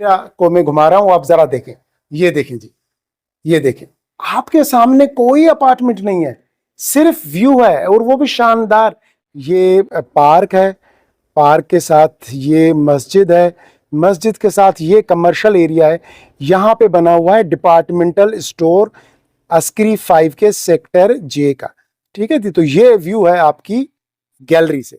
को मैं घुमा रहा हूं, आप जरा देखें। ये देखें जी, ये देखें, आपके सामने कोई अपार्टमेंट नहीं है, सिर्फ व्यू है, और वो भी शानदार। ये पार्क है, पार्क के साथ ये मस्जिद है, मस्जिद के साथ ये कमर्शियल एरिया है। यहाँ पे बना हुआ है डिपार्टमेंटल स्टोर अस्करी 5 के सेक्टर जे का। ठीक है जी, तो ये व्यू है आपकी गैलरी से।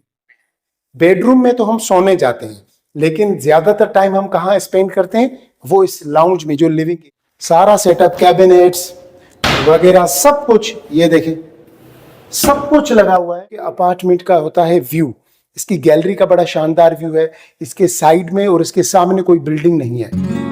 बेडरूम में तो हम सोने जाते हैं, लेकिन ज्यादातर टाइम हम कहाँ स्पेंड करते हैं, वो इस लाउंज में, जो लिविंग सारा सेटअप, कैबिनेट्स वगैरह सब कुछ, ये देखें सब कुछ लगा हुआ है। अपार्टमेंट का होता है व्यू, इसकी गैलरी का बड़ा शानदार व्यू है। इसके साइड में और इसके सामने कोई बिल्डिंग नहीं है।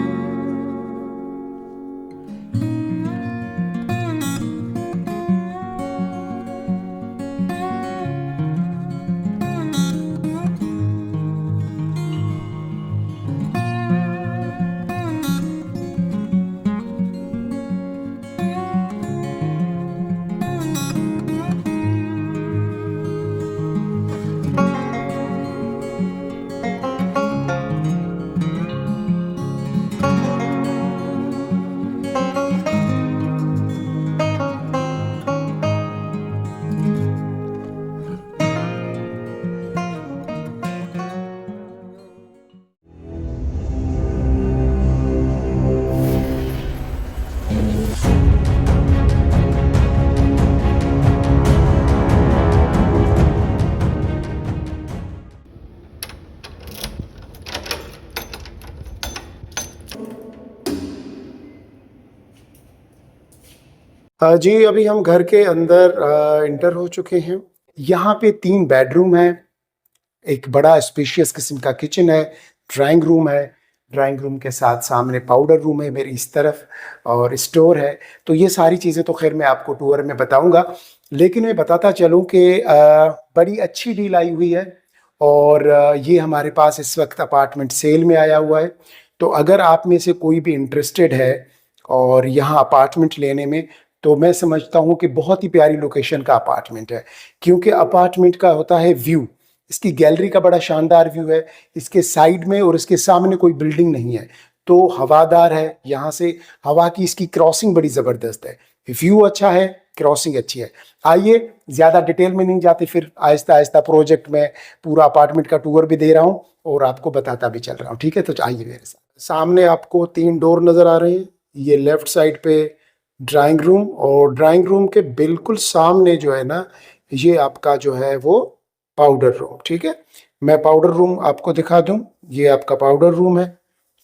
जी अभी हम घर के अंदर इंटर हो चुके हैं। यहाँ पे 3 बेडरूम है, एक बड़ा स्पेशियस किस्म का किचन है, ड्राइंग रूम है, ड्राइंग रूम के साथ सामने पाउडर रूम है मेरी इस तरफ, और स्टोर है। तो ये सारी चीज़ें तो खैर मैं आपको टूर में बताऊंगा, लेकिन मैं बताता चलूं कि बड़ी अच्छी डील आई हुई है, और ये हमारे पास इस वक्त अपार्टमेंट सेल में आया हुआ है। तो अगर आप में से कोई भी इंटरेस्टेड है और यहाँ अपार्टमेंट लेने में, तो मैं समझता हूँ कि बहुत ही प्यारी लोकेशन का अपार्टमेंट है, क्योंकि अपार्टमेंट का होता है व्यू, इसकी गैलरी का बड़ा शानदार व्यू है। इसके साइड में और इसके सामने कोई बिल्डिंग नहीं है, तो हवादार है। यहाँ से हवा की इसकी क्रॉसिंग बड़ी ज़बरदस्त है। व्यू अच्छा है, क्रॉसिंग अच्छी है। आइए, ज़्यादा डिटेल में नहीं जाते, फिर आहिस्ता आहिस्ता प्रोजेक्ट में पूरा अपार्टमेंट का टूर भी दे रहा हूँ और आपको बताता भी चल रहा हूँ। ठीक है, तो आइए मेरे साथ। सामने आपको 3 डोर नज़र आ रहे हैं। ये लेफ्ट साइड पे ड्राइंग रूम, और ड्राइंग रूम के बिल्कुल सामने जो है ना, ये आपका जो है वो पाउडर रूम। ठीक है, मैं पाउडर रूम आपको दिखा दूं। ये आपका पाउडर रूम है।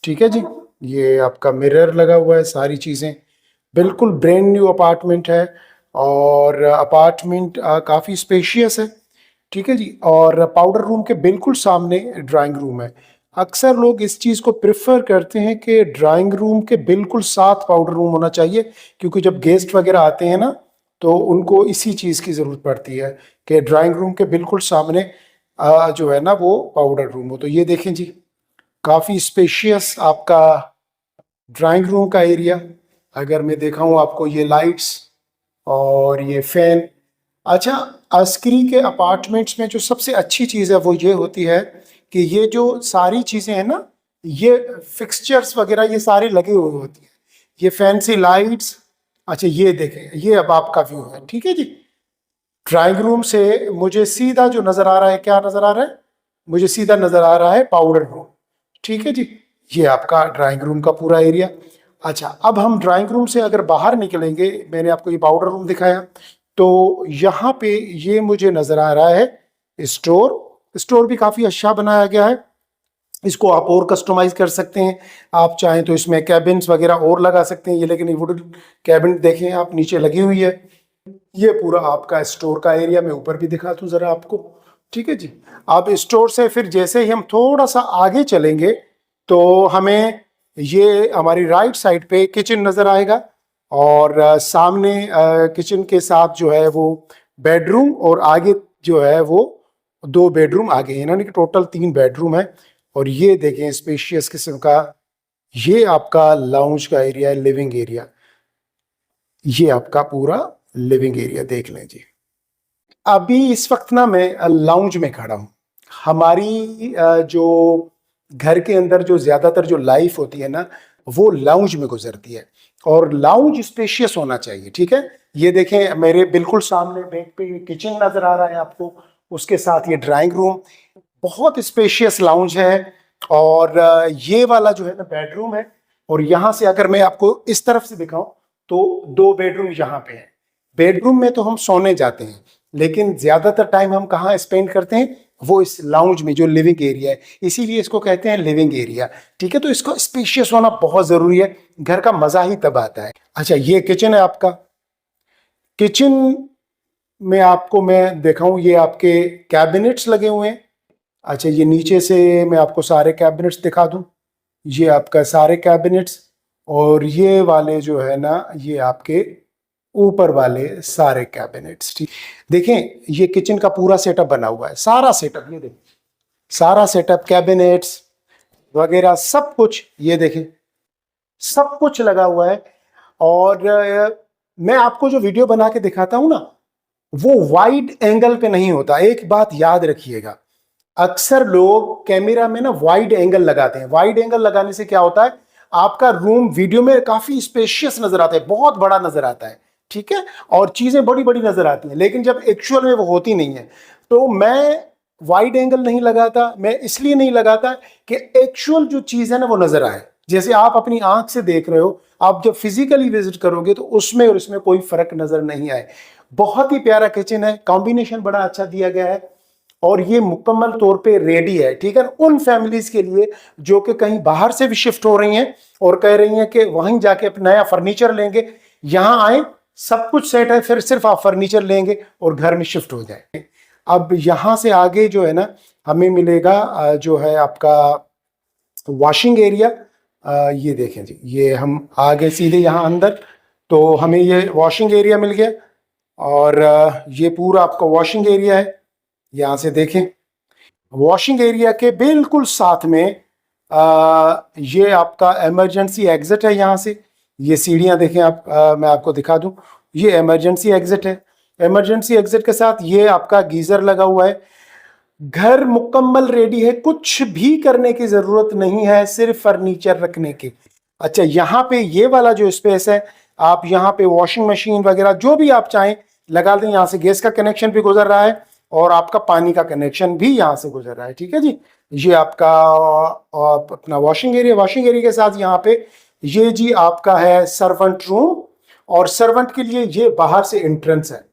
ठीक है जी, ये आपका मिरर लगा हुआ है, सारी चीज़ें, बिल्कुल ब्रांड न्यू अपार्टमेंट है, और अपार्टमेंट काफ़ी स्पेशियस है। ठीक है जी, और पाउडर रूम के बिल्कुल सामने ड्राइंग रूम है। अक्सर लोग इस चीज़ को प्रेफर करते हैं कि ड्राइंग रूम के बिल्कुल साथ पाउडर रूम होना चाहिए, क्योंकि जब गेस्ट वगैरह आते हैं ना, तो उनको इसी चीज़ की ज़रूरत पड़ती है कि ड्राइंग रूम के बिल्कुल सामने जो है ना वो पाउडर रूम हो। तो ये देखें जी, काफ़ी स्पेशियस आपका ड्राइंग रूम का एरिया। अगर मैं दिखाऊं आपको, ये लाइट्स और ये फैन। अच्छा, अस्करी के अपार्टमेंट्स में जो सबसे अच्छी चीज़ है वो ये होती है कि ये जो सारी चीज़ें हैं ना, ये फिक्सचर्स वगैरह ये सारे लगे हुए होती हैं, ये फैंसी लाइट्स। अच्छा, ये देखें, ये अब आपका व्यू है। ठीक है जी, ड्राइंग रूम से मुझे सीधा जो नज़र आ रहा है, क्या नज़र आ रहा है, मुझे सीधा नज़र आ रहा है पाउडर रूम। ठीक है जी, ये आपका ड्राइंग रूम का पूरा एरिया। अच्छा, अब हम ड्राइंग रूम से अगर बाहर निकलेंगे, मैंने आपको ये पाउडर रूम दिखाया, तो यहाँ पे ये मुझे नज़र आ रहा है स्टोर। स्टोर भी काफ़ी अच्छा बनाया गया है, इसको आप और कस्टमाइज कर सकते हैं। आप चाहें तो इसमें कैबिन्स वगैरह और लगा सकते हैं, ये लेकिन ये वुडन कैबिन देखें आप, नीचे लगी हुई है। ये पूरा आपका स्टोर का एरिया, मैं ऊपर भी दिखा दूं जरा आपको। ठीक है जी, आप स्टोर से फिर जैसे ही हम थोड़ा सा आगे चलेंगे, तो हमें ये हमारी राइट साइड पे किचन नज़र आएगा, और सामने किचन के साथ जो है वो बेडरूम, और आगे जो है वो 2 बेडरूम आगे हैं, यानी कि टोटल 3 बेडरूम है। और ये देखें स्पेशियस किस्म का, ये आपका लाउंज का एरिया है, लिविंग एरिया। ये आपका पूरा लिविंग एरिया देख लें जी। अभी इस वक्त ना मैं लाउंज में खड़ा हूँ। हमारी जो घर के अंदर जो ज्यादातर जो लाइफ होती है ना, वो लाउंज में गुजरती है, और लाउंज स्पेशियस होना चाहिए। ठीक है, ये देखें मेरे बिल्कुल सामने बैक पे किचन नजर आ रहा है आपको, उसके साथ ये ड्राइंग रूम, बहुत स्पेशियस लाउंज है। और ये वाला जो है ना बेडरूम है, और यहां से अगर मैं आपको इस तरफ से दिखाऊं तो 2 बेडरूम यहाँ पे है। बेडरूम में तो हम सोने जाते हैं, लेकिन ज्यादातर टाइम हम कहाँ स्पेंड करते हैं, वो इस लाउंज में जो लिविंग एरिया है, इसीलिए इसको कहते हैं लिविंग एरिया। ठीक है, तो इसको स्पेशियस होना बहुत जरूरी है, घर का मजा ही तब आता है। अच्छा, ये किचन है आपका। किचन में आपको मैं दिखाऊं, ये आपके कैबिनेट्स लगे हुए हैं। अच्छा, ये नीचे से मैं आपको सारे कैबिनेट्स दिखा दूं, ये आपका सारे कैबिनेट्स, और ये वाले जो है ना, ये आपके ऊपर वाले सारे कैबिनेट्स। ठीक, देखें ये किचन का पूरा सेटअप बना हुआ है, सारा सेटअप, ये देखें सारा सेटअप, कैबिनेट्स वगैरह सब कुछ, ये देखें सब कुछ लगा हुआ है। और मैं आपको जो वीडियो बना के दिखाता हूं ना, वो वाइड एंगल पे नहीं होता। एक बात याद रखिएगा, अक्सर लोग कैमरा में ना वाइड एंगल लगाते हैं। वाइड एंगल लगाने से क्या होता है, आपका रूम वीडियो में काफी स्पेशियस नजर आता है, बहुत बड़ा नजर आता है। ठीक है, और चीजें बड़ी बड़ी नजर आती हैं, लेकिन जब एक्चुअल में वो होती नहीं है। तो मैं वाइड एंगल नहीं लगाता, मैं इसलिए नहीं लगाता कि एक्चुअल जो चीज है ना वो नजर आए। जैसे आप अपनी आंख से देख रहे हो, आप जब फिजिकली विजिट करोगे तो उसमें और इसमें कोई फर्क नजर नहीं आए। बहुत ही प्यारा किचन है, कॉम्बिनेशन बड़ा अच्छा दिया गया है, और ये मुकम्मल तौर पे रेडी है। ठीक है, उन फैमिलीज के लिए जो कि कहीं बाहर से भी शिफ्ट हो रही हैं और कह रही हैं कि वहीं जाके अपना नया फर्नीचर लेंगे, यहां आए सब कुछ सेट है, फिर सिर्फ आप फर्नीचर लेंगे और घर में शिफ्ट हो जाए। अब यहां से आगे जो है ना, हमें मिलेगा जो है आपका वॉशिंग एरिया। ये देखें जी, ये हम आगे सीधे यहाँ अंदर, तो हमें ये वॉशिंग एरिया मिल गया, और ये पूरा आपका वॉशिंग एरिया है। यहाँ से देखें, वॉशिंग एरिया के बिल्कुल साथ में ये आपका इमरजेंसी एग्जिट है। यहाँ से ये सीढ़ियाँ देखें आप, मैं आपको दिखा दूं, ये इमरजेंसी एग्जिट है। इमरजेंसी एग्जिट के साथ ये आपका गीजर लगा हुआ है। घर मुकम्मल रेडी है, कुछ भी करने की जरूरत नहीं है, सिर्फ फर्नीचर रखने की। अच्छा, यहाँ पे ये वाला जो स्पेस है, आप यहाँ पे वॉशिंग मशीन वगैरह जो भी आप चाहें लगा दें। यहाँ से गैस का कनेक्शन भी गुजर रहा है, और आपका पानी का कनेक्शन भी यहाँ से गुजर रहा है। ठीक है जी, ये आपका अपना वॉशिंग एरिया। वॉशिंग एरिया के साथ यहाँ पे ये जी आपका है सर्वेंट रूम, और सर्वेंट के लिए ये बाहर से एंट्रेंस है।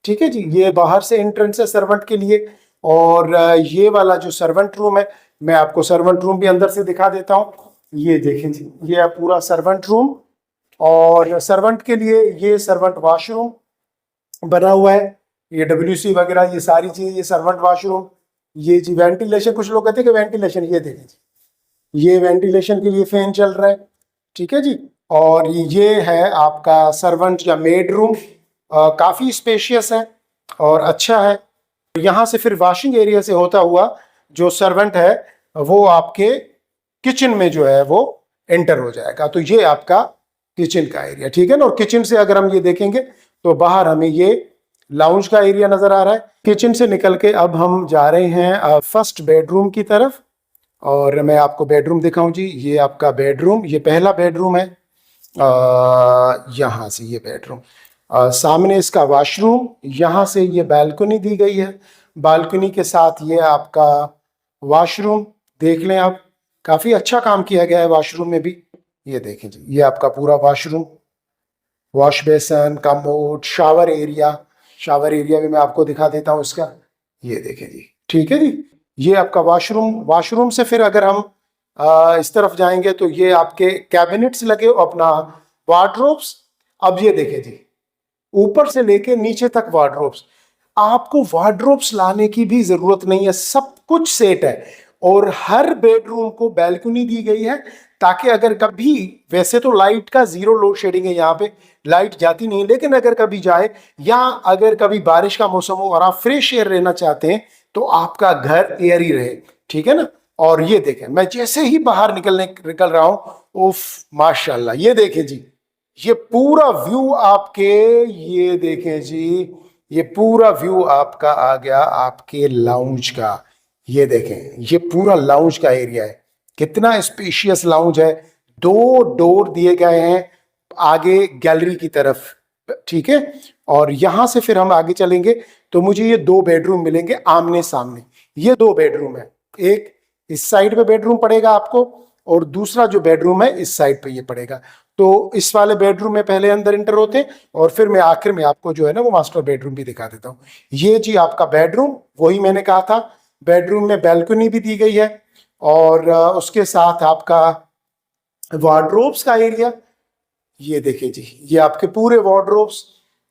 ठीक है जी, ये बाहर से एंट्रेंस है सर्वेंट के लिए। और ये वाला जो सर्वेंट रूम है, मैं आपको सर्वेंट रूम भी अंदर से दिखा देता हूँ। ये देखें जी, ये पूरा सर्वेंट रूम, और सर्वेंट के लिए ये सर्वेंट वॉशरूम बना हुआ है। ये WC वगैरह ये सारी चीज, ये सर्वेंट वॉशरूम। ये जी वेंटिलेशन, कुछ लोग कहते हैं कि वेंटिलेशन, ये देखें जी, ये वेंटिलेशन के लिए फैन चल रहा है। ठीक है जी, और ये है आपका सर्वेंट या मेड रूम, काफी स्पेशियस है और अच्छा है। यहाँ से फिर वॉशिंग एरिया से होता हुआ जो सर्वेंट है वो आपके किचन में जो है वो एंटर हो जाएगा। तो ये आपका किचन का एरिया। ठीक है ना, और किचन से अगर हम ये देखेंगे तो बाहर हमें ये लाउंज का एरिया नजर आ रहा है। किचन से निकल के अब हम जा रहे हैं फर्स्ट बेडरूम की तरफ, और मैं आपको बेडरूम दिखाऊं जी। ये आपका बेडरूम, ये पहला बेडरूम है। यहाँ से ये बेडरूम, सामने इसका वॉशरूम, यहाँ से ये बालकनी दी गई है। बालकनी के साथ ये आपका वॉशरूम, देख लें आप, काफी अच्छा काम किया गया है वॉशरूम में भी। ये देखें जी, ये आपका पूरा washroom, wash basin, commode, shower area. Shower area भी मैं आपको दिखा देता हूँ इसका, ये देखें जी। ठीक है जी, ये आपका वॉशरूम। वॉशरूम से फिर अगर हम इस तरफ जाएंगे तो ये आपके कैबिनेट्स लगे, अपना वार्डरोब्स। अब ये देखें जी, ऊपर से लेके नीचे तक वार्डरोब्स, आपको वार्डरोब्स लाने की भी जरूरत नहीं है, सब कुछ सेट है। और हर बेडरूम को बैल्कनी दी गई है, ताकि अगर कभी, वैसे तो लाइट का जीरो लोड शेडिंग है, यहाँ पे लाइट जाती नहीं, लेकिन अगर कभी जाए या अगर कभी बारिश का मौसम हो और आप फ्रेश एयर लेना चाहते हैं तो आपका घर एयर ही रहे। ठीक है ना, और ये देखें, मैं जैसे ही बाहर निकल रहा हूं, उफ माशाल्लाह, ये देखें जी, ये पूरा व्यू आपके, ये देखें जी, ये पूरा व्यू आपका आ गया आपके लाउंज का। ये देखें, ये पूरा लाउंज का एरिया है। कितना स्पेशियस लाउंज है। 2 डोर दिए गए हैं आगे गैलरी की तरफ, ठीक है। और यहां से फिर हम आगे चलेंगे तो मुझे ये 2 बेडरूम मिलेंगे आमने सामने। ये 2 बेडरूम है, एक इस साइड पे बेडरूम पड़ेगा आपको और दूसरा जो बेडरूम है इस साइड पे ये पड़ेगा। तो इस वाले बेडरूम में पहले अंदर इंटर होते हैं और फिर मैं आखिर में आपको जो है ना वो मास्टर बेडरूम भी दिखा देता हूँ। ये जी आपका बेडरूम, वही मैंने कहा था, बेडरूम में बैल्कनी भी दी गई है और उसके साथ आपका वार्डरोब्स का एरिया। ये देखिए जी, ये आपके पूरे वार्डरोब्स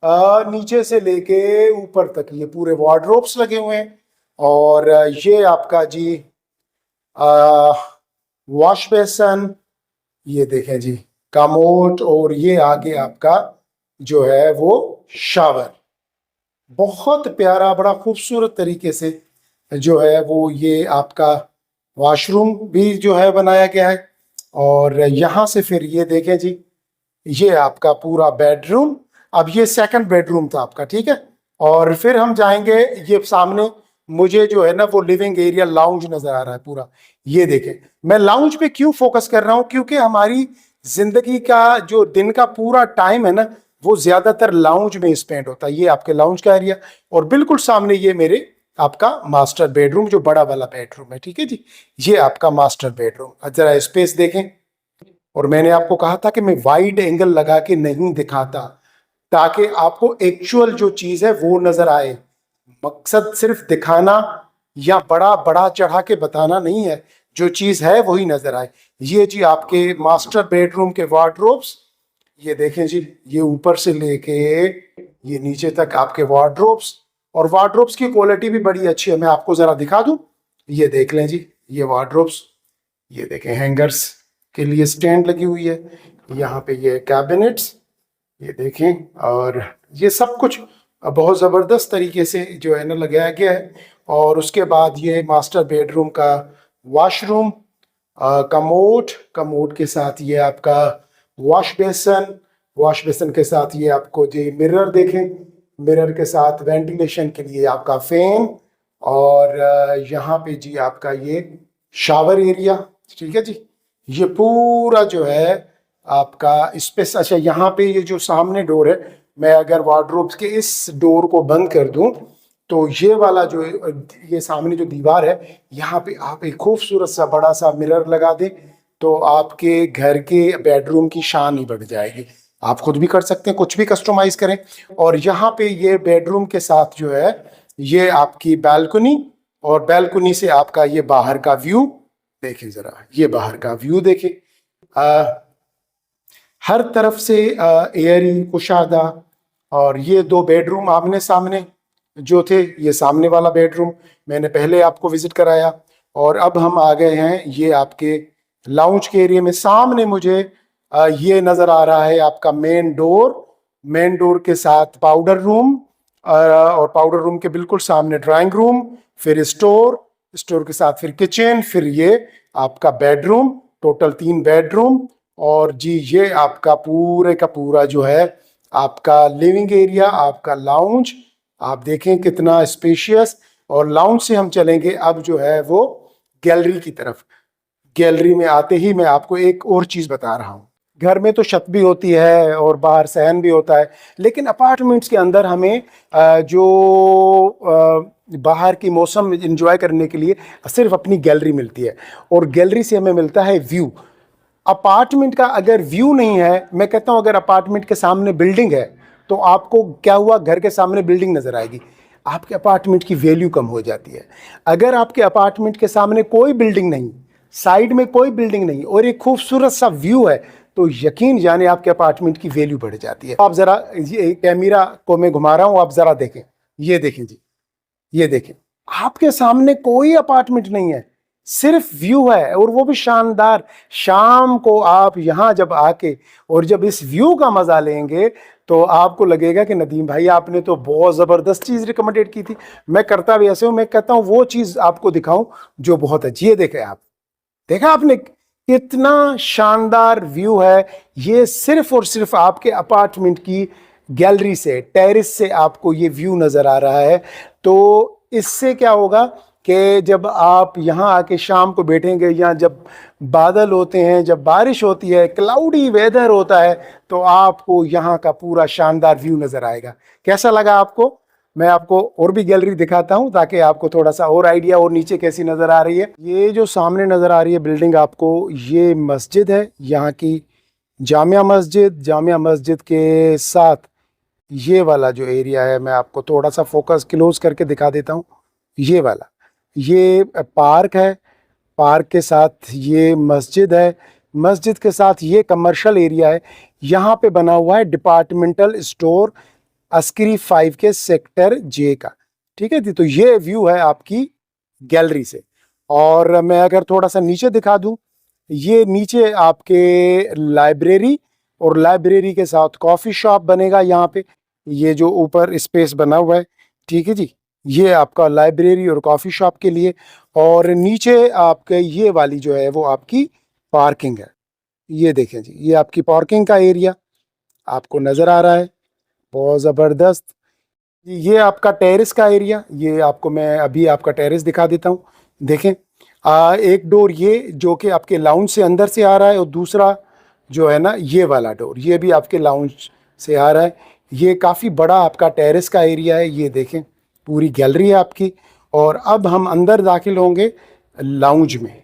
नीचे से लेके ऊपर तक ये पूरे वार्डरोब्स लगे हुए हैं। और ये आपका जी वॉश बेसन, ये देखें जी कमोड, और ये आगे आपका जो है वो शावर। बहुत प्यारा, बड़ा खूबसूरत तरीके से जो है वो ये आपका वॉशरूम भी जो है बनाया गया है। और यहाँ से फिर ये देखें जी, ये आपका पूरा बेडरूम। अब ये सेकंड बेडरूम था आपका, ठीक है। और फिर हम जाएंगे, ये सामने मुझे जो है ना वो लिविंग एरिया लाउंज नजर आ रहा है पूरा। ये देखें, मैं लाउंज पे क्यों फोकस कर रहा हूं, क्योंकि हमारी जिंदगी का जो दिन का पूरा टाइम है ना वो ज्यादातर लाउंज में स्पेंड होता है। ये आपके लाउंज का एरिया और बिल्कुल सामने ये मेरे आपका मास्टर बेडरूम, जो बड़ा वाला बेडरूम है, ठीक है जी। ये आपका मास्टर बेडरूम, जरा स्पेस देखें। और मैंने आपको कहा था कि मैं वाइड एंगल लगा के नहीं दिखाता ताकि आपको एक्चुअल जो चीज है वो नजर आए। मकसद सिर्फ दिखाना या बड़ा बड़ा चढ़ा के बताना नहीं है, जो चीज है वही नजर आए। ये जी आपके मास्टर बेडरूम के वार्डरोब्स, ये देखें जी, ये ऊपर से लेके ये नीचे तक आपके वार्डरोब्स। और वार्डरोब्स की क्वालिटी भी बड़ी अच्छी है, मैं आपको जरा दिखा दूं। ये देख लें जी, ये वार्डरोब्स, ये देखें हैंगर्स के लिए स्टैंड लगी हुई है, यहाँ पे ये कैबिनेट्स, ये देखें। और ये सब कुछ बहुत ज़बरदस्त तरीके से जो है ना लगाया गया है। और उसके बाद ये मास्टर बेडरूम का वॉशरूम, कमोड के साथ ये आपका वॉश बेसन के साथ ये आपको जो मिरर देखें, मिरर के साथ वेंटिलेशन के लिए आपका फैन। और यहाँ पे जी आपका ये शावर एरिया, ठीक है जी। ये पूरा जो है आपका स्पेस। अच्छा, यहाँ पे ये जो सामने डोर है, मैं अगर वार्डरोब्स के इस डोर को बंद कर दूं तो ये वाला जो ये सामने जो दीवार है, यहाँ पे आप एक खूबसूरत सा बड़ा सा मिरर लगा दें तो आपके घर के बेडरूम की शान ही बढ़ जाएगी। आप खुद भी कर सकते हैं, कुछ भी कस्टमाइज करें। और यहाँ पे ये बेडरूम के साथ जो है ये आपकी बालकनी, और बालकनी से आपका ये बाहर का व्यू देखें जरा, ये बाहर का व्यू देखें। हर तरफ से एयरी कुशादा। और ये 2 बेडरूम आमने सामने जो थे, ये सामने वाला बेडरूम मैंने पहले आपको विजिट कराया। और अब हम आ गए हैं ये आपके लाउंज के एरिया में। सामने मुझे ये नजर आ रहा है आपका मेन डोर के साथ पाउडर रूम, और पाउडर रूम के बिल्कुल सामने ड्राइंग रूम, फिर स्टोर के साथ फिर किचन, फिर ये आपका बेडरूम। Total 3 bedroom. और जी ये आपका पूरे का पूरा जो है आपका लिविंग एरिया, आपका लाउंज। आप देखें कितना स्पेशियस। और लाउंज से हम चलेंगे अब जो है वो गैलरी की तरफ। गैलरी में आते ही मैं आपको एक और चीज बता रहा हूँ। घर में तो छत भी होती है और बाहर सहन भी होता है, लेकिन अपार्टमेंट्स के अंदर हमें जो बाहर की मौसम एंजॉय करने के लिए सिर्फ अपनी गैलरी मिलती है, और गैलरी से हमें मिलता है व्यू। अपार्टमेंट का अगर व्यू नहीं है, मैं कहता हूं अगर अपार्टमेंट के सामने बिल्डिंग है तो आपको क्या हुआ, घर के सामने बिल्डिंग नजर आएगी, आपके अपार्टमेंट की वैल्यू कम हो जाती है। अगर आपके अपार्टमेंट के सामने कोई बिल्डिंग नहीं, साइड में कोई बिल्डिंग नहीं, और एक खूबसूरत सा व्यू है, तो यकीन जाने आपके अपार्टमेंट की वैल्यू बढ़ जाती है। आप जरा ये कैमरा को मैं घुमा रहा हूं, आप जरा देखें, ये देखें जी, ये देखें, आपके सामने कोई अपार्टमेंट नहीं है, सिर्फ व्यू है, और वो भी शानदार। शाम को आप यहां जब आके और जब इस व्यू का मजा लेंगे तो आपको लगेगा कि नदीम भाई आपने तो बहुत जबरदस्त चीज रिकमेंडेड की थी। मैं करता भी ऐसे हूं, मैं कहता हूं वो चीज आपको दिखाऊं जो बहुत अच्छी है। देखे आप, देखा आपने कितना शानदार व्यू है। ये सिर्फ और सिर्फ आपके अपार्टमेंट की गैलरी से, टेरेस से आपको ये व्यू नजर आ रहा है। तो इससे क्या होगा कि जब आप यहाँ आके शाम को बैठेंगे, या जब बादल होते हैं, जब बारिश होती है, क्लाउडी वेदर होता है, तो आपको यहाँ का पूरा शानदार व्यू नज़र आएगा। कैसा लगा आपको? मैं आपको और भी गैलरी दिखाता हूँ ताकि आपको थोड़ा सा और आइडिया, और नीचे कैसी नज़र आ रही है। ये जो सामने नज़र आ रही है बिल्डिंग आपको, ये मस्जिद है यहाँ की, जामिया मस्जिद। जामिया मस्जिद के साथ ये वाला जो एरिया है, मैं आपको थोड़ा सा फोकस क्लोज करके दिखा देता हूँ। ये वाला, ये पार्क है, पार्क के साथ ये मस्जिद है, मस्जिद के साथ ये कमर्शियल एरिया है। यहाँ पे बना हुआ है डिपार्टमेंटल स्टोर अस्करी 5 के सेक्टर जे का। ठीक है जी, तो ये व्यू है आपकी गैलरी से। और मैं अगर थोड़ा सा नीचे दिखा दूं, ये नीचे आपके लाइब्रेरी, और लाइब्रेरी के साथ कॉफ़ी शॉप बनेगा यहाँ पे। ये जो ऊपर स्पेस बना हुआ है, ठीक है जी, ये आपका लाइब्रेरी और कॉफ़ी शॉप के लिए। और नीचे आपके ये वाली जो है वो आपकी पार्किंग है। ये देखें जी, ये आपकी पार्किंग का एरिया आपको नज़र आ रहा है, बहुत ज़बरदस्त। ये आपका टेरेस का एरिया, ये आपको मैं अभी आपका टेरेस दिखा देता हूँ। देखें, एक डोर ये जो कि आपके लाउंज से अंदर से आ रहा है, और दूसरा जो है ना ये वाला डोर, ये भी आपके लाउंज से आ रहा है। ये काफ़ी बड़ा आपका टेरेस का एरिया है। ये देखें, पूरी गैलरी है आपकी। और अब हम अंदर दाखिल होंगे लाउंज में।